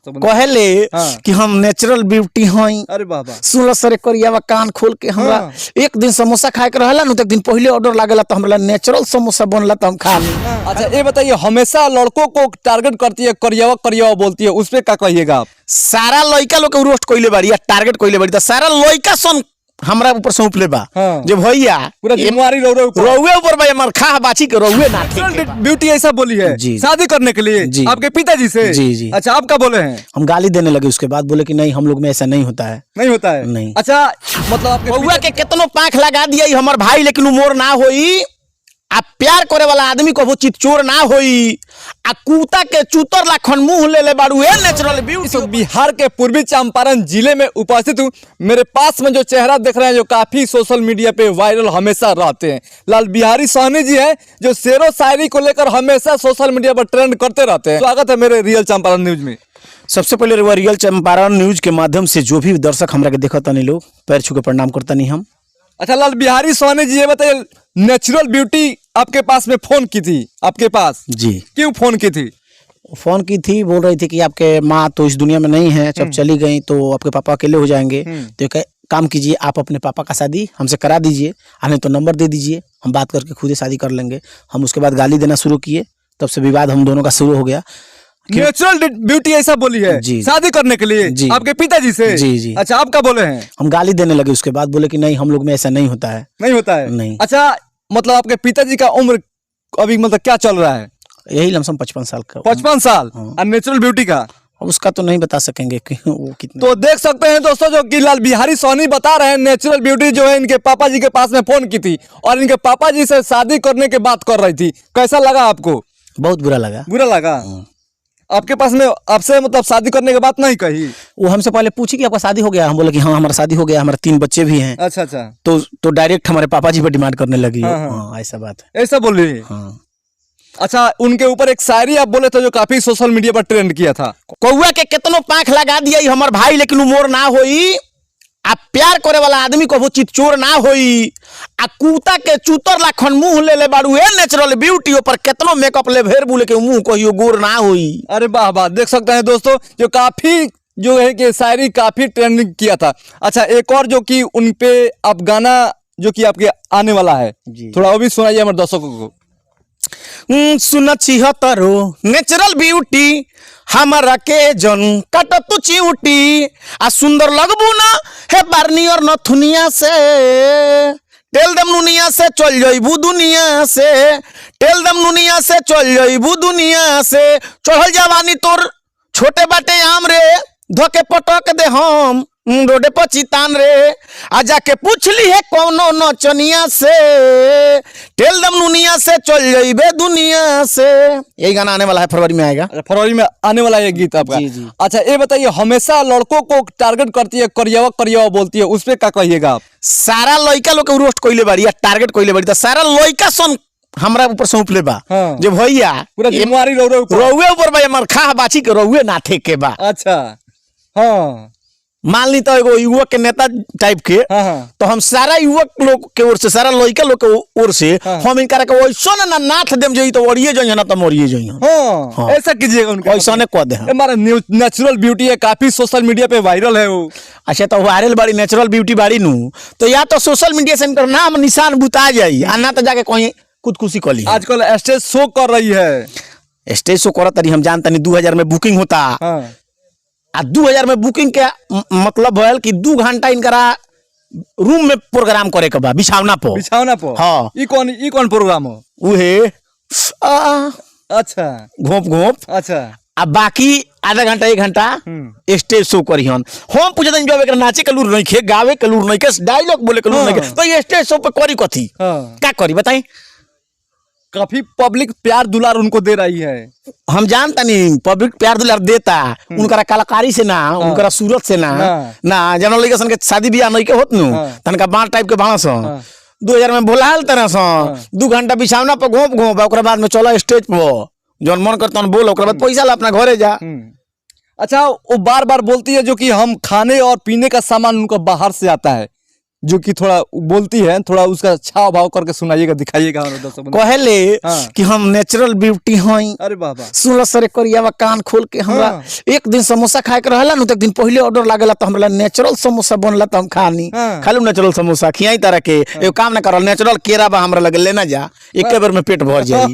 कहले कि हम नेचुरल ब्यूटी हई। अरे बाबा सुन सरे करियावा कान खोल के हमरा एक दिन समोसा खाए के रहला न, तो एक दिन पहले ऑर्डर लागेला तो हमरा नेचुरल समोसा बनला तो हम खा ली। अच्छा ये बताइए, हमेशा लड़कों को टारगेट करती है, करियावा करियावा बोलती है, उस पे क्या कहिएगा आप? सारा लड़का लोग के रोस्ट कइले बाड़ी या टारगेट कइले बाड़ी, तो सारा लड़का सन हमरा ऊपर सौंपले बा। जे भैया पूरा जिम्मेवारी रउवे ऊपर बा, हमर खा बाची के रउवे ना ठीक। ब्यूटी ऐसा बोली है शादी करने के लिए आपके पिताजी से? जी। अच्छा आप क्या बोले हैं? हम गाली देने लगे, उसके बाद बोले कि नहीं हम लोग में ऐसा नहीं होता है। नहीं होता है? नहीं। अच्छा मतलब आपके बउआ के कितनो पांख लगा दिया हमर भाई, लेकिन मोर ना होई। आ प्यार करे वाला आदमी को वो चित चोर ना होई। आ कुत्ता के चूतर लाखन मुंह ले ले बाड़ू ए नेचुरल ब्यूटी। बिहार के पूर्वी चंपारण जिले में उपस्थित हूँ। मेरे पास में जो चेहरा देख रहे हैं, जो काफी सोशल मीडिया पे वायरल हमेशा रहते हैं, लाल बिहारी सोनी जी हैं, जो शेरो शायरी को लेकर हमेशा सोशल मीडिया पर ट्रेंड करते रहते हैं। स्वागत है मेरे रियल चंपारण न्यूज में। सबसे पहले रियल चंपारण न्यूज के माध्यम से जो भी दर्शक हमरा के देखता नहीं लोग, पैर छू के प्रणाम करता नहीं हम। अच्छा लाल बिहारी सोनी जी, ये बताइए, नेचुरल ब्यूटी आपके पास में फोन की थी आपके पास जी, क्यों फोन की थी? फोन की थी, बोल रही थी कि आपके माँ तो इस दुनिया में नहीं है, जब चली गई तो आपके पापा अकेले हो जाएंगे, तो एक काम कीजिए, आप अपने पापा का शादी हमसे करा दीजिए, नहीं तो नंबर दे दीजिए, हम बात करके खुद ही शादी कर लेंगे। हम उसके बाद गाली देना शुरू किए, तब से विवाद हम दोनों का शुरू हो गया। नेचुरल ब्यूटी ऐसा बोली है जी, शादी करने के लिए आपके पिताजी से? जी। अच्छा आप क्या बोले हैं? हम गाली देने लगे, उसके बाद बोले कि नहीं हम लोग में ऐसा नहीं होता है। नहीं होता है? नहीं। अच्छा मतलब आपके पिताजी का उम्र अभी मतलब क्या चल रहा है? यही लमसम 55 साल का। 55 साल। और नेचुरल ब्यूटी का उसका तो नहीं बता सकेंगे कि वो कितना। तो देख सकते हैं दोस्तों, जो कि लाल बिहारी सोनी बता रहे हैं, नेचुरल ब्यूटी जो है इनके पापा जी के पास में फोन की थी और इनके पापा जी से शादी करने की बात कर रही थी। कैसा लगा आपको? बहुत बुरा लगा। बुरा लगा? आपके पास में आपसे मतलब शादी करने की बात नहीं कही? वो हमसे पहले पूछी कि आपका शादी हो गया, हम बोले कि हाँ हमारा शादी हो गया, हमारे 3 बच्चे भी हैं। अच्छा। तो डायरेक्ट हमारे पापा जी पर डिमांड करने लगी। ऐसा बात है। ऐसा बोल रही है? हाँ। अच्छा उनके ऊपर एक शायरी आप बोले थे जो काफी सोशल मीडिया पर ट्रेंड किया था। कौआ के कितनो पांख लगा दिया हमर भाई, लेकिन मोर ना होई। आ प्यार करे वाला आदमी को वो चित चोर ना होई। आ कुत्ता के चूतर लाखन मुंह ले ले बाड़ू ए नेचुरल ब्यूटी, ऊपर कितनो मेकअप ले भेर बुले के मुंह कहियो गोर ना होई। अरे वाह, देख सकते हैं दोस्तों, जो काफी जो है कि शायरी काफी ट्रेंडिंग किया था। अच्छा एक और जो कि उन पे आप गाना जो कि आपके आने वाला है, थोड़ा वो भी सुनाइए हमारे दर्शकों को। सुन छिहत्तरो नेचुरल ब्यूटी हमारा के जन कट तू चिउटी। आ सुंदर लगबू ना हे बारनी और नथुनिया से, टेल दम नुनिया से चल जाइबू दुनिया से, टेल दम नुनिया से चल जाइबू दुनिया से। चढ़ल जवानी तोर छोटे बाटे आम रे, धोके पटक दे हम रोडे पर चितान रे। आ जाके पूछली है कौनो नचनिया से, टेल दम नुनिया से चल जाइबे दुनिया से। यही गाना आने वाला है, फरवरी में आएगा। फरवरी में आने वाला है गीत आपका? जी। अच्छा ये बताइए, हमेशा लड़कों को टारगेट करती है, करियावा करियावा बोलती है, उस पे क्या कहिएगा आप? सारा लड़का लोग के रोस्ट कइले बाड़ी या टारगेट कइले बाड़ी, तो सारा लड़का सन हमरा ऊपर सौंपले बा। जे भैया पूरा जिम्मेवारी रउवे ऊपर बा, हमर खा बाची के रउवे ना ठेके बा। अच्छा हाँ, मान ली तो एगो युवक के नेता टाइप के, तो हम सारा युवक लोग के ओर से, सारा लड़का लोग के ओर से हम इनका के वैसा ना नाथ देम जई तो ओरिए जई ना तो मरिए जई। ऐसा कीजिएगा उनका, वैसा ने कह दे। हमारा नेचुरल ब्यूटी है, काफी सोशल मीडिया पे वायरल है वो। अच्छा तो वायरल बाड़ी नेचुरल ब्यूटी बाड़ी नु, तो या तो सोशल मीडिया से इनका नाम निशान बुता जाई, आ ना तो जाके कहीं खुदकुशी कर ली। आजकल स्टेज शो कर रही है। स्टेज शो करत रही, हम जानता नहीं 2000 में बुकिंग होता। आ 2000 में बुकिंग के मतलब है कि 2 घंटा इनकरा रूम में प्रोग्राम करे के बा, बिछावना पर। हाँ ई कौन प्रोग्राम हो? उहे अच्छा घोप। अच्छा अब बाकी आधा घंटा 1 घंटा स्टेज शो करी हम पूछते हैं जब नाचे के लूर नहीं खे, गावे के लूर नहीं के, डायलॉग बोले के लूर नहीं के, तो ये स्टेज शो पे करी कथी? क्या करी बताई? काफी पब्लिक प्यार दुलार उनको दे रही है। हम जानता नहीं पब्लिक प्यार दुलार देता उनका कलाकारी से ना, उनका सूरत से ना जनरल लड़का सन के शादी ब्याह नहीं के होत नु, तनका बांट टाइप के बांस 2000 में बोलाल तरह से 2 घंटा बिछावना पर घोप ओकरा बाद में चला स्टेज पर, जौन मन करता बोल, ओकरा बाद पैसा ला अपना घरे जा। अच्छा वो बार बार बोलती है जो कि हम खाने और पीने का सामान उनका बाहर से आता है, जो कि थोड़ा बोलती है, थोड़ा उसका छाव भाव करके सुनाइएगा, दिखाइएगा हमारे दर्शकों को। कहले हाँ। कि हम नेचुरल ब्यूटी हई। अरे बाबा, सुन सरे करियावा कान खोल के हमरा हाँ। एक दिन समोसा खाए के रहला नु, तो एक दिन पहले ऑर्डर लागेला तो हमरा नेचुरल समोसा बनला तो हम खानी। हाँ। खालू नेचुरल समोसा खियाई तरह के एगो काम ना करल, नेचुरल केरा बा हमरा लगे लेना जा, एक बेर में पेट भर जाई।